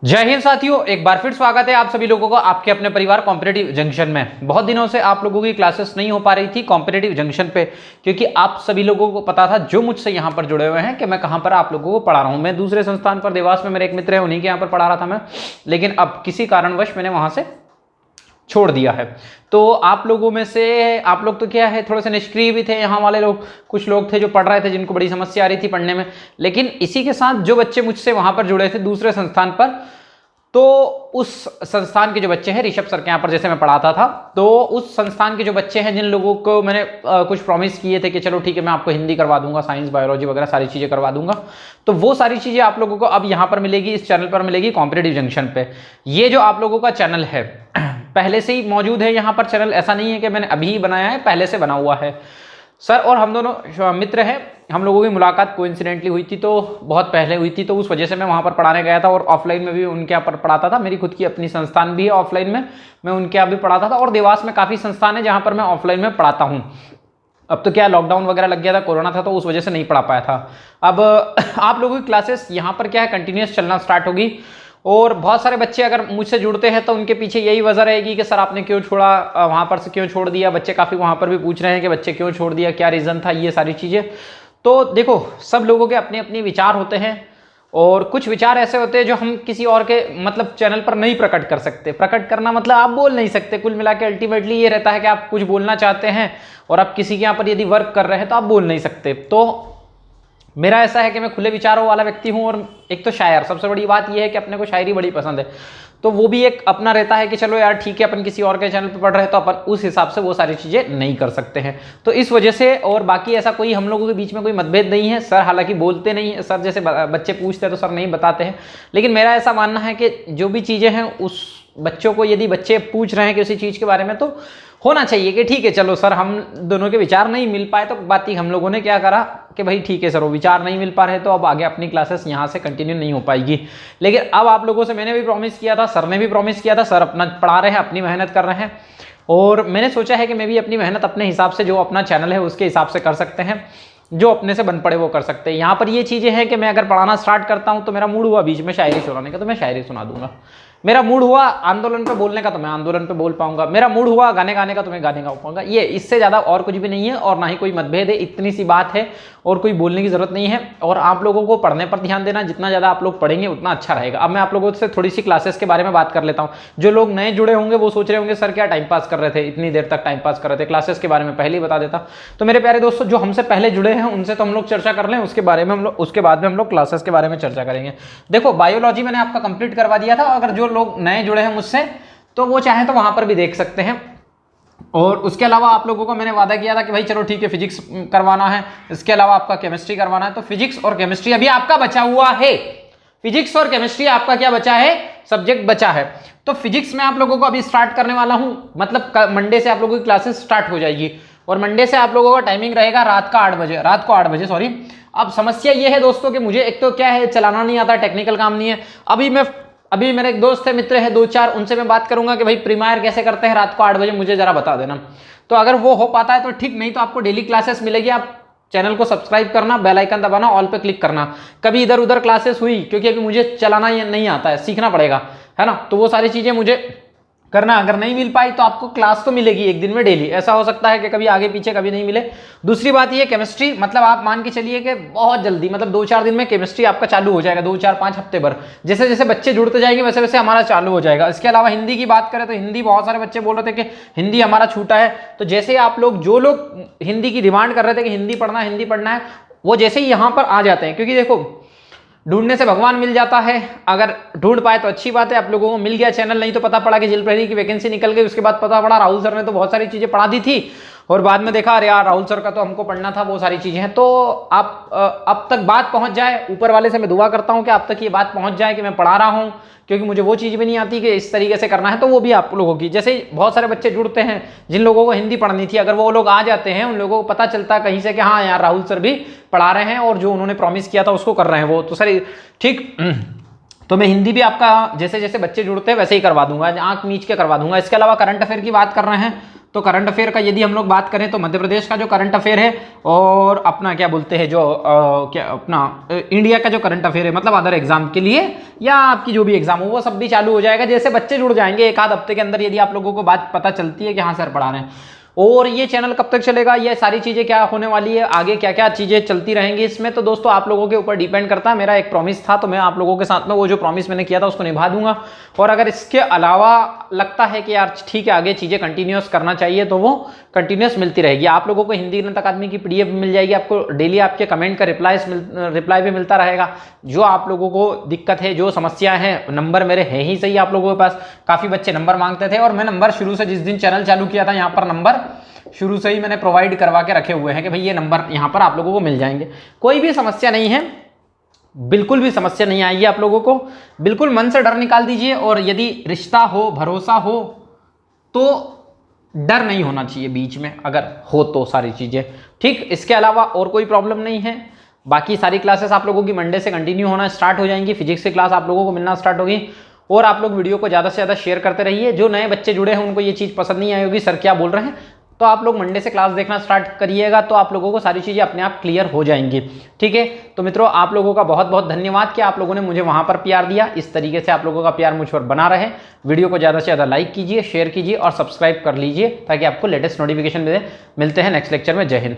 जय हिंद साथियों, एक बार फिर स्वागत है आप सभी लोगों को आपके अपने परिवार कॉम्पिटिटिव जंक्शन में। बहुत दिनों से आप लोगों की क्लासेस नहीं हो पा रही थी कॉम्पिटिटिव जंक्शन पे, क्योंकि आप सभी लोगों को पता था जो मुझसे यहाँ पर जुड़े हुए हैं कि मैं कहाँ पर आप लोगों को पढ़ा रहा हूँ। मैं दूसरे संस्थान पर देवास में मेरे एक मित्र है, उन्हीं के यहाँ पर पढ़ा रहा था मैं, लेकिन अब किसी कारणवश मैंने वहाँ से छोड़ दिया है। तो आप लोगों में से आप लोग तो क्या है, थोड़े से निष्क्रिय भी थे यहाँ वाले लोग, कुछ लोग थे जो पढ़ रहे थे जिनको बड़ी समस्या आ रही थी पढ़ने में। लेकिन इसी के साथ जो बच्चे मुझसे वहाँ पर जुड़े थे दूसरे संस्थान पर, तो उस संस्थान के जो बच्चे हैं, ऋषभ सर के यहाँ पर जैसे मैं पढ़ाता था, तो उस संस्थान के जो बच्चे हैं जिन लोगों को मैंने कुछ प्रॉमिस किए थे कि चलो ठीक है मैं आपको हिंदी करवा दूंगा, साइंस बायोलॉजी वगैरह सारी चीज़ें करवा दूंगा, तो वो सारी चीज़ें आप लोगों को अब यहाँ पर मिलेगी, इस चैनल पर मिलेगी कॉम्पिटिटिव जंक्शन पे। ये जो आप लोगों का चैनल है पहले से ही मौजूद है यहाँ पर चैनल, ऐसा नहीं है कि मैंने अभी बनाया है, पहले से बना हुआ है। सर और हम दोनों मित्र हैं, हम लोगों की मुलाकात कोइंसिडेंटली हुई थी, तो बहुत पहले हुई थी, तो उस वजह से मैं वहाँ पर पढ़ाने गया था और ऑफलाइन में भी उनके यहाँ पर पढ़ाता था। मेरी खुद की अपनी संस्थान भी है, ऑफलाइन में मैं उनके यहाँ भी पढ़ाता था, और देवास में काफ़ी संस्थान है जहाँ पर मैं ऑफलाइन में पढ़ाता हूँ। अब तो क्या लॉकडाउन वगैरह लग गया था, कोरोना था, तो उस वजह से नहीं पढ़ा पाया था। अब आप लोगों की क्लासेस यहाँ पर क्या है, कंटिन्यूस चलना स्टार्ट होगी, और बहुत सारे बच्चे अगर मुझसे जुड़ते हैं तो उनके पीछे यही वजह रहेगी कि सर आपने क्यों छोड़ा, वहाँ पर से क्यों छोड़ दिया। बच्चे काफ़ी वहाँ पर भी पूछ रहे हैं कि बच्चे क्यों छोड़ दिया, क्या रीज़न था, ये सारी चीज़ें। तो देखो, सब लोगों के अपने अपने विचार होते हैं, और कुछ विचार ऐसे होते हैं जो हम किसी और के मतलब चैनल पर नहीं प्रकट कर सकते। प्रकट करना मतलब आप बोल नहीं सकते, कुल मिला के अल्टीमेटली ये रहता है कि आप कुछ बोलना चाहते हैं और आप किसी के यहाँ पर यदि वर्क कर रहे हैं तो आप बोल नहीं सकते। तो मेरा ऐसा है कि मैं खुले विचारों वाला व्यक्ति हूँ, और एक तो शायर, सबसे बड़ी बात यह है कि अपने को शायरी बड़ी पसंद है, तो वो भी एक अपना रहता है कि चलो यार ठीक है अपन किसी और के चैनल पर पढ़ रहे हैं तो अपन उस हिसाब से वो सारी चीज़ें नहीं कर सकते हैं। तो इस वजह से, और बाकी ऐसा कोई हम लोगों के बीच में कोई मतभेद नहीं है। सर हालांकि बोलते नहीं है, सर जैसे बच्चे पूछते हैं तो सर नहीं बताते हैं, लेकिन मेरा ऐसा मानना है कि जो भी चीज़ें हैं उस बच्चों को, यदि बच्चे पूछ रहे हैं किसी चीज़ के बारे में, तो होना चाहिए कि ठीक है चलो सर हम दोनों के विचार नहीं मिल पाए, तो बात ही हम लोगों ने क्या करा कि भाई ठीक है सर वो विचार नहीं मिल पा रहे, तो अब आगे अपनी क्लासेस यहाँ से कंटिन्यू नहीं हो पाएगी। लेकिन अब आप लोगों से मैंने भी प्रॉमिस किया था, सर ने भी प्रॉमिस किया था, सर अपना पढ़ा रहे हैं, अपनी मेहनत कर रहे हैं, और मैंने सोचा है कि मैं भी अपनी मेहनत अपने हिसाब से, जो अपना चैनल है उसके हिसाब से कर सकते हैं, जो अपने से बन पड़े वो कर सकते हैं। यहाँ पर ये चीज़ें हैं कि मैं अगर पढ़ाना स्टार्ट करता हूँ तो मेरा मूड हुआ बीच में शायरी सुनाने का तो मैं शायरी सुना दूंगा, मेरा मूड हुआ आंदोलन पे बोलने का तो मैं आंदोलन पे बोल पाऊंगा, मेरा मूड हुआ गाने गाने का तो मैं गाने गा पाऊंगा। ये इससे ज़्यादा और कुछ भी नहीं है, और ना ही कोई मतभेद है, इतनी सी बात है, और कोई बोलने की ज़रूरत नहीं है। और आप लोगों को पढ़ने पर ध्यान देना, जितना ज़्यादा आप लोग पढ़ेंगे उतना अच्छा रहेगा। अब मैं आप लोगों से थोड़ी सी क्लासेस के बारे में बात कर लेता हूँ। जो लोग नए जुड़े होंगे वो सोच रहे होंगे सर क्या टाइम पास कर रहे थे, इतनी देर तक टाइम पास कर रहे थे, क्लासेस के बारे में पहले ही बता देता। तो मेरे प्यारे दोस्तों, जो हमसे पहले जुड़े हैं उनसे तो हम लोग चर्चा कर लें, उसके बारे में हम लोग उसके बाद में हम लोग क्लासेस के बारे में चर्चा करेंगे। देखो, बायोलॉजी मैंने आपका कंप्लीट करवा दिया था, अगर जो लोग नए जुड़े हैं मुझसे तो वो चाहे तो वहां पर भी देख सकते हैं। और उसके अलावा आप लोगों को मैंने वादा किया था कि भाई चलो ठीक है फिजिक्स करवाना है, इसके अलावा आपका केमिस्ट्री करवाना है, तो फिजिक्स और केमिस्ट्री अभी आपका बचा हुआ है। फिजिक्स और केमिस्ट्री आपका क्या बचा है, सब्जेक्ट बचा है। तो फिजिक्स में आप लोगों को अभी स्टार्ट करने वाला हूं, मतलब मंडे से आप लोगों की क्लासेस स्टार्ट हो जाएगी, और मंडे से आप लोगों का टाइमिंग रहेगा रात को 8 बजे सॉरी। अब समस्या ये है दोस्तों कि मुझे एक तो क्या है, चलाना नहीं आता, टेक्निकल काम नहीं है। अभी मेरे एक दोस्त है, मित्र है 2-4, उनसे मैं बात करूंगा कि भाई प्रीमायर कैसे करते हैं रात को 8 बजे, मुझे जरा बता देना। तो अगर वो हो पाता है तो ठीक, नहीं तो आपको डेली क्लासेस मिलेगी। आप चैनल को सब्सक्राइब करना, बेल आइकन दबाना, ऑल पे क्लिक करना। कभी इधर उधर क्लासेस हुई, क्योंकि अभी मुझे चलाना नहीं आता है, सीखना पड़ेगा, है ना, तो वो सारी चीजें मुझे करना, अगर नहीं मिल पाई तो आपको क्लास तो मिलेगी एक दिन में डेली। ऐसा हो सकता है कि कभी आगे पीछे कभी नहीं मिले। दूसरी बात ये, केमिस्ट्री मतलब आप मान के चलिए कि बहुत जल्दी, मतलब 2-4 दिन में केमिस्ट्री आपका चालू हो जाएगा, 2-4-5 हफ्ते भर, जैसे जैसे बच्चे जुड़ते जाएंगे वैसे वैसे हमारा चालू हो जाएगा। इसके अलावा हिंदी की बात करें तो हिंदी, बहुत सारे बच्चे बोल रहे थे कि हिंदी हमारा छूटा है, तो जैसे आप लोग, जो लोग हिंदी की डिमांड कर रहे थे कि हिंदी पढ़ना है, वो जैसे ही यहाँ पर आ जाते हैं, क्योंकि देखो ढूंढने से भगवान मिल जाता है, अगर ढूंढ पाए तो अच्छी बात है। आप लोगों को मिल गया चैनल, नहीं तो पता पड़ा कि जिल प्रहरी की वैकेंसी निकल गई, उसके बाद पता पड़ा राहुल सर ने तो बहुत सारी चीजें पढ़ा दी थी, और बाद में देखा अरे यार राहुल सर का तो हमको पढ़ना था, वो सारी चीजें हैं। तो आप अब तक बात पहुंच जाए, ऊपर वाले से मैं दुआ करता हूं कि आप तक ये बात पहुंच जाए कि मैं पढ़ा रहा हूं, क्योंकि मुझे वो चीज़ भी नहीं आती कि इस तरीके से करना है, तो वो भी आप लोगों की, जैसे बहुत सारे बच्चे जुड़ते हैं जिन लोगों को हिंदी पढ़नी थी, अगर वो लोग आ जाते हैं, उन लोगों को पता चलता कहीं से कि हाँ यार राहुल सर भी पढ़ा रहे हैं और जो उन्होंने प्रॉमिस किया था उसको कर रहे हैं वो, तो सर ठीक, तो मैं हिंदी भी आपका जैसे जैसे बच्चे जुड़ते हैं वैसे ही करवा दूंगा, आंख मीच के करवा दूंगा। इसके अलावा करंट अफेयर की बात कर रहे हैं तो करंट अफेयर का यदि हम लोग बात करें तो मध्य प्रदेश का जो करंट अफेयर है और अपना क्या बोलते हैं जो क्या अपना इंडिया का जो करंट अफेयर है, मतलब अदर एग्जाम के लिए या आपकी जो भी एग्जाम हो वो सब भी चालू हो जाएगा। जैसे बच्चे जुड़ जाएंगे एक आध हफ्ते के अंदर, यदि आप लोगों को बात पता चलती है कि हाँ सर पढ़ा रहे हैं। और ये चैनल कब तक चलेगा, ये सारी चीज़ें क्या होने वाली है, आगे क्या क्या चीज़ें चलती रहेंगी इसमें, तो दोस्तों आप लोगों के ऊपर डिपेंड करता है। मेरा एक प्रॉमिस था तो मैं आप लोगों के साथ में वो जो प्रॉमिस मैंने किया था उसको निभा दूंगा। और अगर इसके अलावा लगता है कि यार ठीक है आगे चीज़ें कंटिन्यूस करना चाहिए तो वो कंटिन्यूस मिलती रहेगी। आप लोगों को हिंदी गणित अकादमी की PDF मिल जाएगी, आपको डेली आपके कमेंट का रिप्लाई भी मिलता रहेगा। जो आप लोगों को दिक्कत है, जो समस्या है, नंबर मेरे है ही सही आप लोगों के पास। काफ़ी बच्चे नंबर मांगते थे और मैं नंबर शुरू से जिस दिन चैनल चालू किया था यहाँ पर नंबर शुरू से ही मैंने प्रोवाइड करवा के रखे हुए हैं कि भाई ये नंबर यहाँ पर आप लोगों को मिल जाएंगे। कोई भी समस्या नहीं है, बिल्कुल भी समस्या नहीं आएगी आप लोगों को। बिल्कुल मन से डर निकाल दीजिए और यदि रिश्ता हो, भरोसा हो तो डर नहीं होना चाहिए बीच में, अगर हो तो सारी चीज़ें ठीक। इसके अलावा और कोई प्रॉब्लम नहीं है। बाकी सारी क्लासेस आप लोगों की मंडे से कंटिन्यू होना स्टार्ट हो जाएंगी। फिजिक्स की क्लास आप लोगों को मिलना स्टार्ट होगी। और आप लोग वीडियो को ज़्यादा से ज़्यादा शेयर करते रहिए। जो नए बच्चे जुड़े हैं उनको ये चीज़ पसंद नहीं आई होगी सर क्या बोल रहे हैं, तो आप लोग मंडे से क्लास देखना स्टार्ट करिएगा तो आप लोगों को सारी चीज़ें अपने आप क्लियर हो जाएंगी। ठीक है, तो मित्रों आप लोगों का बहुत बहुत धन्यवाद कि आप लोगों ने मुझे वहां पर प्यार दिया। इस तरीके से आप लोगों का प्यार मुझ पर बना रहे। वीडियो को ज़्यादा से ज़्यादा लाइक कीजिए, शेयर कीजिए और सब्सक्राइब कर लीजिए ताकि आपको लेटेस्ट नोटिफिकेशन मिलते हैं नेक्स्ट लेक्चर में। जय हिंद।